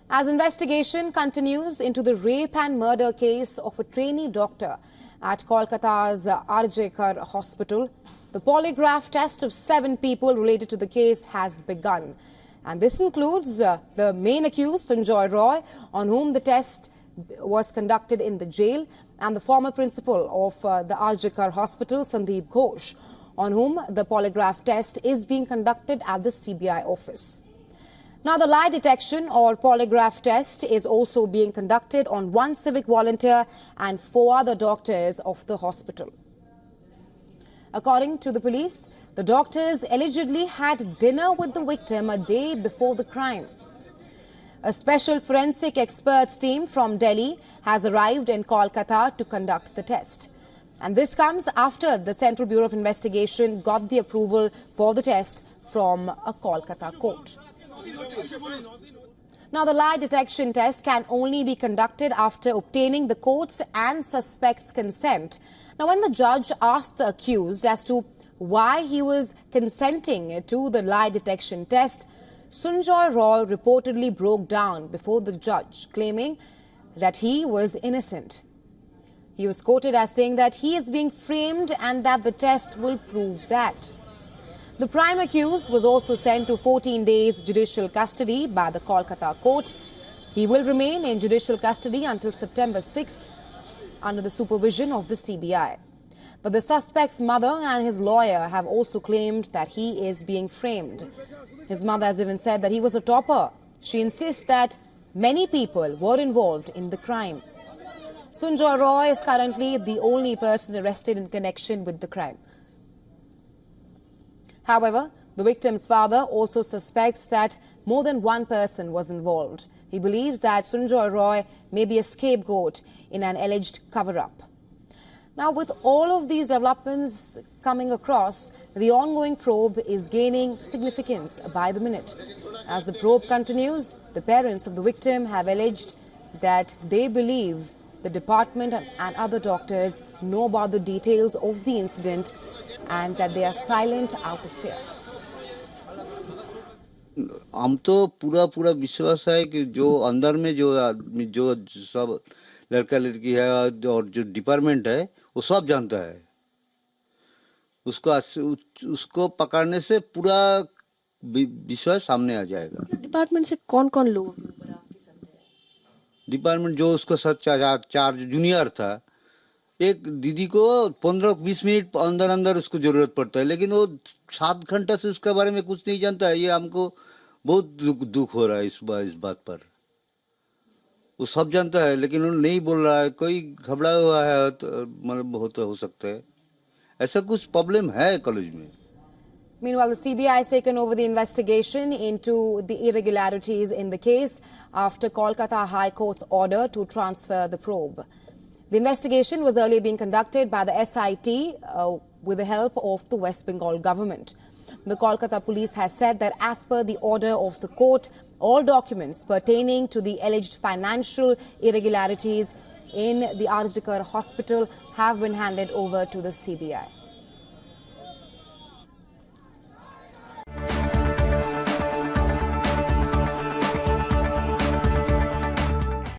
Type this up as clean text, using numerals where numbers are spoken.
As investigation continues into the rape and murder case of a trainee doctor at Kolkata's R.J. Kar Hospital, the polygraph test of 7 people related to the case has begun. And this includes the main accused, Sanjoy Roy, on whom the test was conducted in the jail, and the former principal of the R.J. Kar Hospital, Sandeep Ghosh, on whom the polygraph test is being conducted at the CBI office. Now, the lie detection or polygraph test is also being conducted on 1 civic volunteer and 4 other doctors of the hospital. According to the police, the doctors allegedly had dinner with the victim a day before the crime. A special forensic experts team from Delhi has arrived in Kolkata to conduct the test. And this comes after the Central Bureau of Investigation got the approval for the test from a Kolkata court. Now, the lie detection test can only be conducted after obtaining the court's and suspect's consent. Now, when the judge asked the accused as to why he was consenting to the lie detection test, Sanjoy Roy reportedly broke down before the judge, claiming that he was innocent. He was quoted as saying that he is being framed and that the test will prove that. The prime accused was also sent to 14 days judicial custody by the Kolkata court. He will remain in judicial custody until September 6th under the supervision of the CBI. But the suspect's mother and his lawyer have also claimed that he is being framed. His mother has even said that he was a topper. She insists that many people were involved in the crime. Sanjoy Roy is currently the only person arrested in connection with the crime. However, the victim's father also suspects that more than one person was involved. He believes that Sanjoy Roy may be a scapegoat in an alleged cover-up. Now, with all of these developments coming across, the ongoing probe is gaining significance by the minute. As the probe continues, the parents of the victim have alleged that they believe the department and other doctors know about the details of the incident and that they are silent out of fear. हम तो पूरा विश्वास है कि जो अंदर में जो सब लड़का लड़की है और जो डिपार्टमेंट है वो सब जानता है। उसको पकड़ने से पूरा विश्वास सामने आ जाएगा। डिपार्टमेंट से कौन-कौन लोग डिपार्टमेंट जो उसको चार्ज जूनियर था, एक दीदी को 15-20 मिनट अंदर उसको जरूरत पड़ता है, लेकिन वो 7 घंटा से उसके बारे में कुछ नहीं जानता है। ये हमको बहुत दुख हो रहा है इस बात पर। वो सब जानता है लेकिन वो नहीं बोल रहा है, कोई घबरा हुआ है तो मतलब हो सकता है। ऐसा कुछ प्रॉब्लम है कॉलेज में। Meanwhile, the CBI has taken over the investigation into the irregularities in the case after Kolkata High Court's order to transfer the probe. The investigation was earlier being conducted by the SIT with the help of the West Bengal government. The Kolkata police has said that as per the order of the court, all documents pertaining to the alleged financial irregularities in the R.J. Kar Hospital have been handed over to the CBI.